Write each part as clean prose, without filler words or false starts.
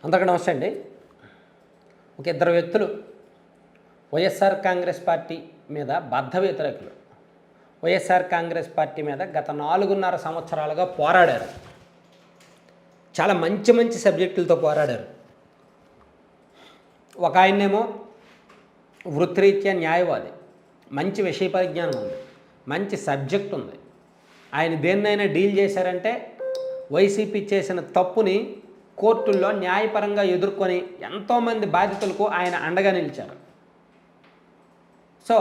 అందరికీ నమస్తే అండి. ఒక ఇద్దరు వ్యక్తులు వైఎస్ఆర్ కాంగ్రెస్ పార్టీ మీద బద్ధ వ్యతిరేకులు. వైఎస్ఆర్ కాంగ్రెస్ పార్టీ మీద గత 4.5 సంవత్సరాలుగా పోరాడారు. చాలా మంచి మంచి సబ్జెక్టులతో పోరాడారు. ఒక ఆయన్నేమో వృత్తిరీత్యా న్యాయవాది, మంచి విషయ పరిజ్ఞానం ఉంది, మంచి సబ్జెక్ట్ ఉంది. ఆయన దేన్నైనా డీల్ చేశారంటే వైసీపీ చేసిన తప్పుని కోర్టుల్లో న్యాయపరంగా ఎదుర్కొని ఎంతోమంది బాధితులకు ఆయన అండగా నిలిచారు. సో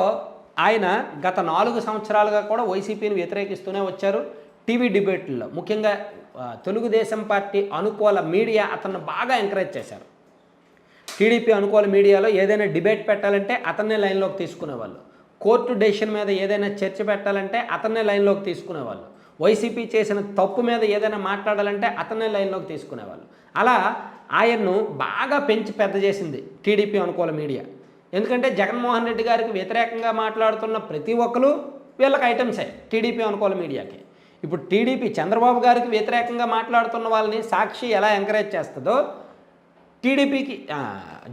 ఆయన గత 4 సంవత్సరాలుగా కూడా వైసీపీని వ్యతిరేకిస్తూనే వచ్చారు. టీవీ డిబేట్లలో ముఖ్యంగా తెలుగుదేశం పార్టీ అనుకూల మీడియా అతన్ని బాగా ఎంకరేజ్ చేశారు. టీడీపీ అనుకూల మీడియాలో ఏదైనా డిబేట్ పెట్టాలంటే అతన్నే లైన్లోకి తీసుకునేవాళ్ళు. కోర్టు డెసిషన్ మీద ఏదైనా చర్చ పెట్టాలంటే అతన్నే లైన్లోకి తీసుకునేవాళ్ళు. వైసీపీ చేసిన తప్పు మీద ఏదైనా మాట్లాడాలంటే అతన్నే లైన్లోకి తీసుకునేవాళ్ళు. అలా ఆయన్ను బాగా పెంచి పెద్ద చేసింది టీడీపీ అనుకూల మీడియా. ఎందుకంటే జగన్మోహన్ రెడ్డి గారికి వ్యతిరేకంగా మాట్లాడుతున్న ప్రతి ఒక్కరు వీళ్ళకి ఐటమ్సే టీడీపీ అనుకూల మీడియాకి. ఇప్పుడు టీడీపీ చంద్రబాబు గారికి వ్యతిరేకంగా మాట్లాడుతున్న వాళ్ళని సాక్షి ఎలా ఎంకరేజ్ చేస్తుందో, టీడీపీకి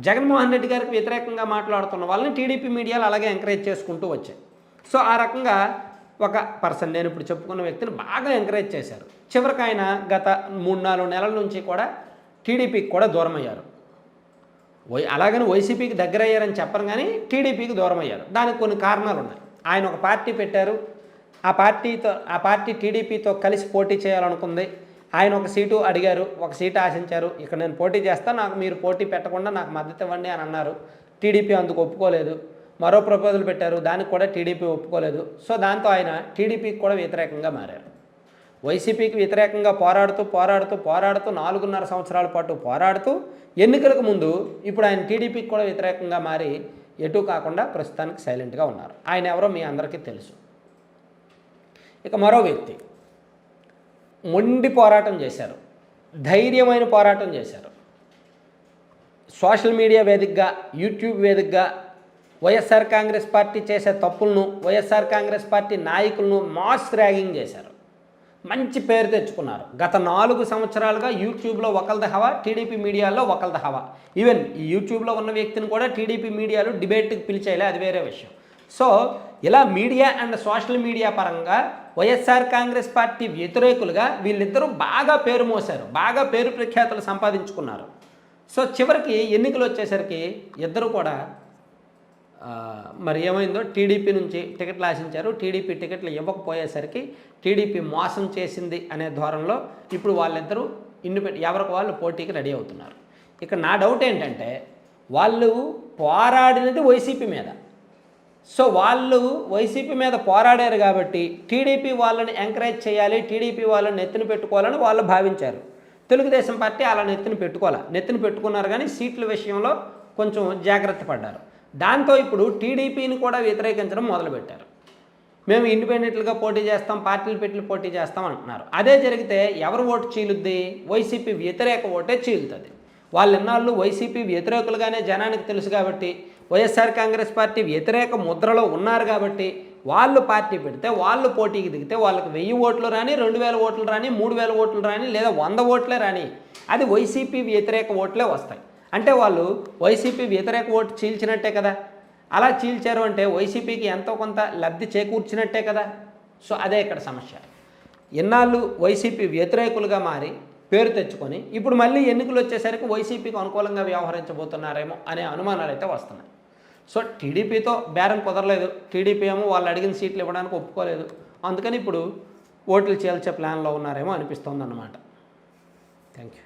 జగన్మోహన్ రెడ్డి గారికి వ్యతిరేకంగా మాట్లాడుతున్న వాళ్ళని టీడీపీ మీడియాలు అలాగే ఎంకరేజ్ చేసుకుంటూ వచ్చాయి. సో ఆ రకంగా ఒక పర్సన్, నేను ఇప్పుడు చెప్పుకున్న వ్యక్తిని బాగా ఎంకరేజ్ చేశారు. చివరికి ఆయన గత 3-4 నెలల నుంచి కూడా టీడీపీకి కూడా దూరం అయ్యారు. అలాగని వైసీపీకి దగ్గర అయ్యారని చెప్పరు, కానీ టీడీపీకి దూరం అయ్యారు. దానికి కొన్ని కారణాలు ఉన్నాయి. ఆయన ఒక పార్టీ పెట్టారు. ఆ పార్టీ టీడీపీతో కలిసి పోటీ చేయాలనుకుంది. ఆయన ఒక సీటు అడిగారు, ఒక సీటు ఆశించారు. ఇక్కడ నేను పోటీ చేస్తాను, నాకు మీరు పోటీ పెట్టకుండా నాకు మద్దతు ఇవ్వండి అని అన్నారు. టీడీపీ అందుకు ఒప్పుకోలేదు. మరో ప్రపోజల్ పెట్టారు, దానికి కూడా టీడీపీ ఒప్పుకోలేదు. సో దాంతో ఆయన టీడీపీకి కూడా వ్యతిరేకంగా మారారు. వైసీపీకి వ్యతిరేకంగా పోరాడుతూ 4.5 సంవత్సరాల పాటు పోరాడుతూ ఎన్నికలకు ముందు ఇప్పుడు ఆయన టీడీపీకి కూడా వ్యతిరేకంగా మారి ఎటు కాకుండా ప్రస్తుతానికి సైలెంట్గా ఉన్నారు. ఆయన ఎవరో మీ అందరికీ తెలుసు. ఇక మరో వ్యక్తి మొండి పోరాటం చేశారు, ధైర్యమైన పోరాటం చేశారు. సోషల్ మీడియా వేదికగా, యూట్యూబ్ వేదికగా వైఎస్ఆర్ కాంగ్రెస్ పార్టీ చేసే తప్పులను, వైఎస్ఆర్ కాంగ్రెస్ పార్టీ నాయకులను మాస్ ర్యాగింగ్ చేశారు. మంచి పేరు తెచ్చుకున్నారు. గత 4 సంవత్సరాలుగా యూట్యూబ్లో ఒకళ్ళది హవా, టీడీపీ మీడియాలో ఒకళ్ళది హవా. ఈవెన్ ఈ యూట్యూబ్లో ఉన్న వ్యక్తిని కూడా టీడీపీ మీడియాలో డిబేట్కి పిలిచేయాలి, అది వేరే విషయం. సో ఇలా మీడియా అండ్ సోషల్ మీడియా పరంగా వైఎస్ఆర్ కాంగ్రెస్ పార్టీ వ్యతిరేకులుగా వీళ్ళిద్దరూ బాగా పేరు మోశారు, బాగా పేరు ప్రఖ్యాతులు సంపాదించుకున్నారు. సో చివరికి ఎన్నికలు వచ్చేసరికి ఇద్దరు కూడా మరి ఏమైందో, టీడీపీ నుంచి టికెట్లు ఆశించారు. టీడీపీ టికెట్లు ఇవ్వకపోయేసరికి టీడీపీ మోసం చేసింది అనే ధోరణిలో ఇప్పుడు వాళ్ళిద్దరూ ఎవరికి వాళ్ళు పోటీకి రెడీ అవుతున్నారు. ఇక నా డౌట్ ఏంటంటే, వాళ్ళు పోరాడినది వైసీపీ మీద. సో వాళ్ళు వైసీపీ మీద పోరాడారు కాబట్టి టీడీపీ వాళ్ళని ఎంకరేజ్ చేయాలి, టీడీపీ వాళ్ళని నెత్తిన పెట్టుకోవాలని వాళ్ళు భావించారు. తెలుగుదేశం పార్టీ అలా నెత్తిన పెట్టుకున్నారు, కానీ సీట్ల విషయంలో కొంచెం జాగ్రత్త పడ్డారు. దాంతో ఇప్పుడు టీడీపీని కూడా వ్యతిరేకించడం మొదలుపెట్టారు. మేము ఇండిపెండెంట్లుగా పోటీ చేస్తాం, పార్టీలు పెట్టి పోటీ చేస్తాం అంటున్నారు. అదే జరిగితే ఎవరు ఓటు చీలుద్ది? వైసీపీ వ్యతిరేక ఓటే చీలుతుంది. వాళ్ళు ఇన్నాళ్ళు వైసీపీ వ్యతిరేకులుగానే జనానికి తెలుసు కాబట్టి, వైఎస్ఆర్ కాంగ్రెస్ పార్టీ వ్యతిరేక ముద్రలో ఉన్నారు కాబట్టి వాళ్ళు పార్టీ పెడితే, వాళ్ళు పోటీకి దిగితే వాళ్ళకి 1000 ఓట్లు రాని, 2000 ఓట్లు రాని, 3000 ఓట్లు రాని, లేదా 100 ఓట్లే రాని, అది వైసీపీ వ్యతిరేక ఓట్లే వస్తాయి. అంటే వాళ్ళు వైసీపీ వ్యతిరేక ఓటు చీల్చినట్టే కదా. అలా చీల్చారు అంటే వైసీపీకి ఎంతో కొంత లబ్ధి చేకూర్చినట్టే కదా. సో అదే ఇక్కడ సమస్య. ఎన్నాళ్ళు వైసీపీ వ్యతిరేకులుగా మారి పేరు తెచ్చుకొని ఇప్పుడు మళ్ళీ ఎన్నికలు వచ్చేసరికి వైసీపీకి అనుకూలంగా వ్యవహరించబోతున్నారేమో అనే అనుమానాలు అయితే వస్తున్నాయి. సో టీడీపీతో బేరం కుదరలేదు. టీడీపీ ఏమో వాళ్ళు అడిగిన సీట్లు ఇవ్వడానికి ఒప్పుకోలేదు. అందుకని ఇప్పుడు ఓట్లు చీల్చే ప్లాన్లో ఉన్నారేమో అనిపిస్తోంది అన్నమాట. Thank you.